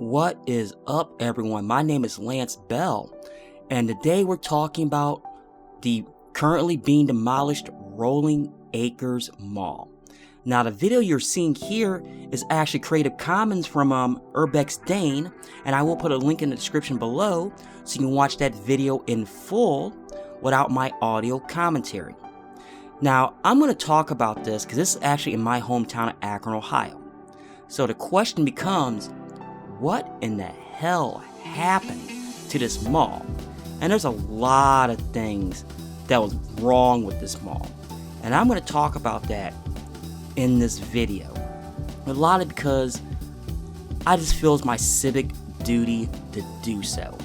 What is up, everyone? My name is Lance Bell, and today we're talking about the currently being demolished Rolling Acres Mall. Now, the video you're seeing here is actually Creative Commons from Urbex Dane, and I will put a link in the description below so you can watch that video in full without my audio commentary. Now, I'm going to talk about this because this is actually in my hometown of Akron, Ohio. So the question becomes, what in the hell happened to this mall? And there's a lot of things that was wrong with this mall, and I'm going to talk about that in this video. A lot of it because I just feel it's my civic duty to do so,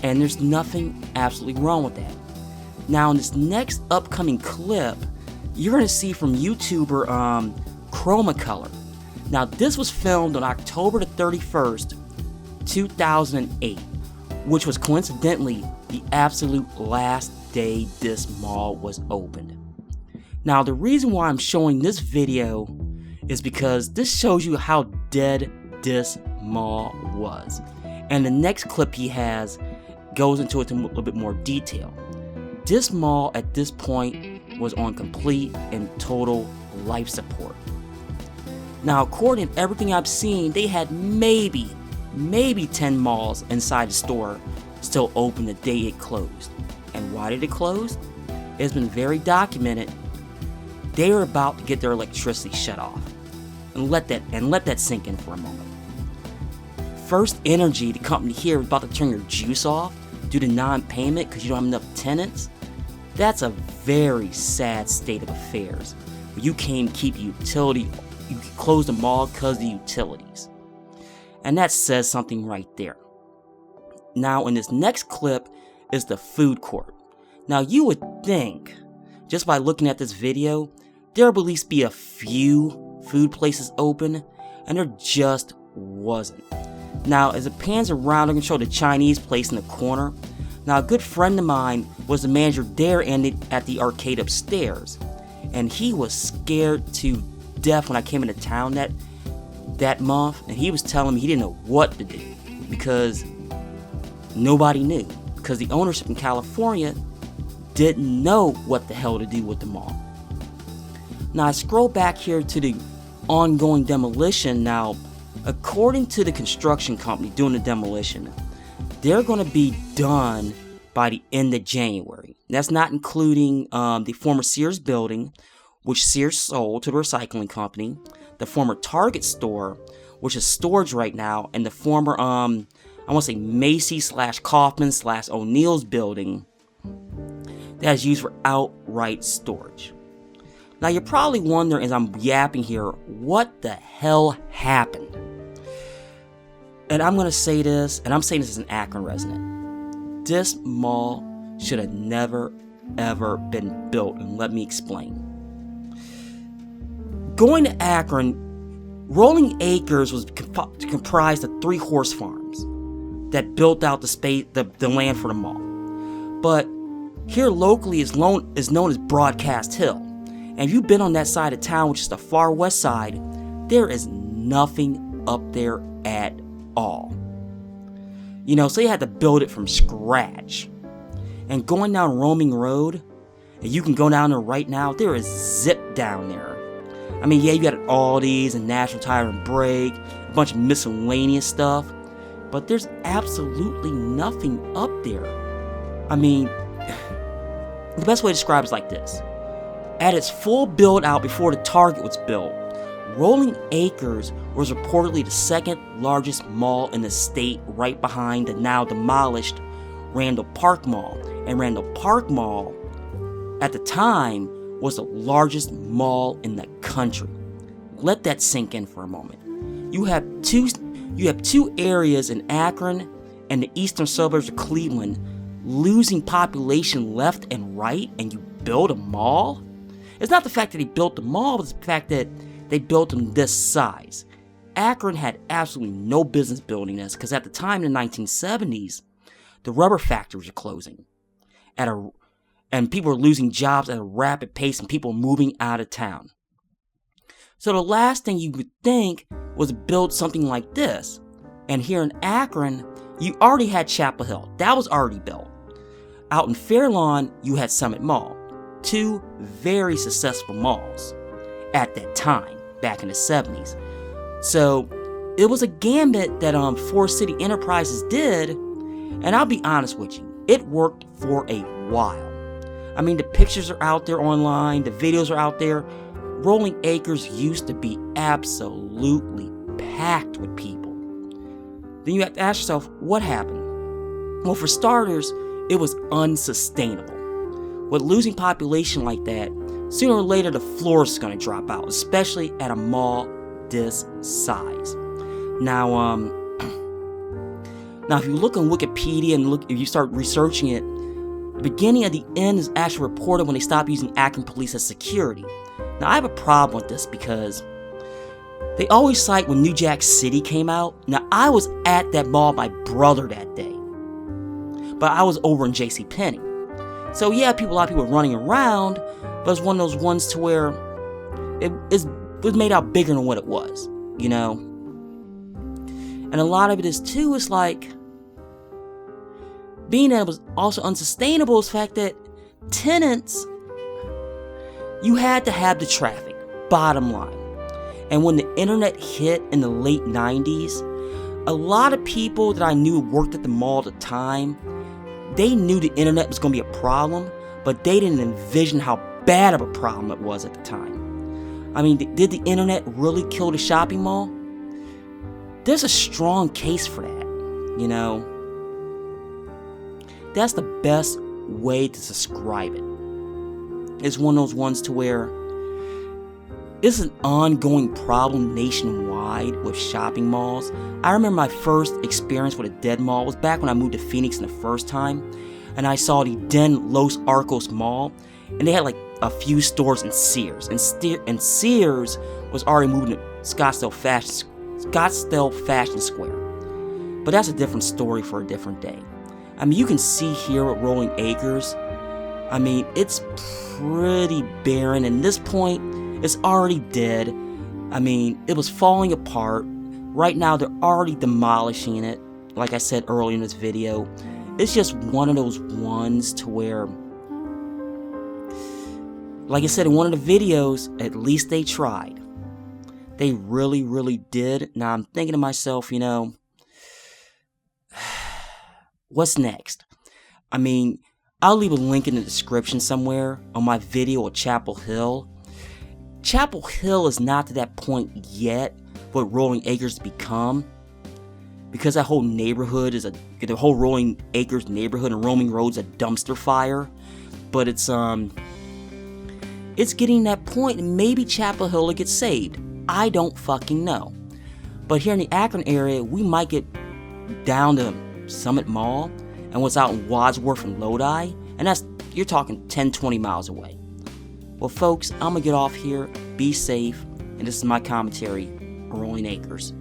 and there's nothing absolutely wrong with that. Now, in this next upcoming clip, you're going to see from YouTuber Chroma Color. Now, this was filmed on October the 31st, 2008, which was coincidentally the absolute last day this mall was opened. Now, the reason why I'm showing this video is because this shows you how dead this mall was. And the next clip he has goes into it in a little bit more detail. This mall at this point was on complete and total life support. Now, according to everything I've seen, they had maybe 10 malls inside the store still open the day it closed. And why did it close? It's been very documented. They were about to get their electricity shut off. And let that sink in for a moment. First Energy, the company here, was about to turn your juice off due to non-payment because you don't have enough tenants. That's a very sad state of affairs. You can't keep utility. You can close the mall because of the utilities. And that says something right there. Now, in this next clip is the food court. Now, you would think, just by looking at this video, there would at least be a few food places open, and there just wasn't. Now, as it pans around, I'm going to show the Chinese place in the corner. Now, a good friend of mine was the manager there and at the arcade upstairs, and he was scared to death when I came into town that month, and he was telling me he didn't know what to do because nobody knew, because the ownership in California didn't know what the hell to do with the mall. Now, I scroll back here to the ongoing demolition. Now, according to the construction company doing the demolition, they're going to be done by the end of January. That's not including the former Sears building, which Sears sold to the recycling company, the former Target store, which is storage right now, and the former, I want to say Macy's / Kaufman / O'Neill's building that is used for outright storage. Now, you're probably wondering, as I'm yapping here, what the hell happened? And I'm going to say this, and I'm saying this as an Akron resident. This mall should have never, ever been built, and let me explain. Going to Akron, Rolling Acres was comprised of 3 horse farms that built out the space, the land for the mall. But here locally is known as Broadcast Hill. And if you've been on that side of town, which is the far west side, there is nothing up there at all. You know, so you had to build it from scratch. And going down Roaming Road, and you can go down there right now, there is zip down there. I mean, yeah, you got Aldi's and National Tire and Brake, a bunch of miscellaneous stuff, but there's absolutely nothing up there. I mean, the best way to describe it is like this. At its full build out before the Target was built, Rolling Acres was reportedly the second largest mall in the state, right behind the now demolished Randall Park Mall. And Randall Park Mall, at the time, was the largest mall in the country. Let that sink in for a moment. You have two areas in Akron and the eastern suburbs of Cleveland losing population left and right, and you build a mall? It's not the fact that they built the mall, it's the fact that they built them this size. Akron had absolutely no business building this, because at the time in the 1970s, the rubber factories were closing and people were losing jobs at a rapid pace, and people were moving out of town. So the last thing you would think was build something like this. And here in Akron, you already had Chapel Hill. That was already built. Out in Fairlawn, you had Summit Mall. 2 very successful malls at that time, back in the 70s. So it was a gambit that Forest City Enterprises did, and I'll be honest with you, it worked for a while. I mean, the pictures are out there online, the videos are out there. Rolling Acres used to be absolutely packed with people. Then you have to ask yourself, what happened? Well, for starters, it was unsustainable. With losing population like that, sooner or later the floor is going to drop out, especially at a mall this size. Now, if you look on Wikipedia and if you start researching it, the beginning of the end is actually reported when they stopped using Akron police as security. Now, I have a problem with this because they always cite when New Jack City came out. Now, I was at that mall with my brother that day, but I was over in JCPenney. So yeah, a lot of people were running around, but it's one of those ones to where it was made out bigger than what it was, you know? And a lot of it is too, it's like, being that it was also unsustainable is the fact that tenants, you had to have the traffic, bottom line. And when the internet hit in the late 90s, a lot of people that I knew worked at the mall at the time, they knew the internet was going to be a problem, but they didn't envision how bad of a problem it was at the time. I mean, did the internet really kill the shopping mall? There's a strong case for that, you know? That's the best way to describe it. It's one of those ones to where it's an ongoing problem nationwide with shopping malls. I remember my first experience with a dead mall was back when I moved to Phoenix the first time, and I saw the then Los Arcos Mall, and they had like a few stores in Sears, and Sears was already moving to Scottsdale Fashion Square. But that's a different story for a different day. I mean, you can see here at Rolling Acres, I mean, it's pretty barren, and at this point, it's already dead. I mean, it was falling apart. Right now, they're already demolishing it. Like I said earlier in this video, it's just one of those ones to where, like I said in one of the videos, at least they tried. They really, really did. Now I'm thinking to myself, you know, what's next? I mean, I'll leave a link in the description somewhere on my video of Chapel Hill. Chapel Hill is not to that point yet what Rolling Acres become, because that whole neighborhood is the whole Rolling Acres neighborhood and Roaming Road's a dumpster fire. But it's getting that point, and maybe Chapel Hill will get saved. I don't fucking know. But here in the Akron area, we might get down to Summit Mall and what's out in Wadsworth and Lodi, and you're talking 10-20 miles away. Well, folks, I'm gonna get off here. Be safe, and this is my commentary on Rolling Acres.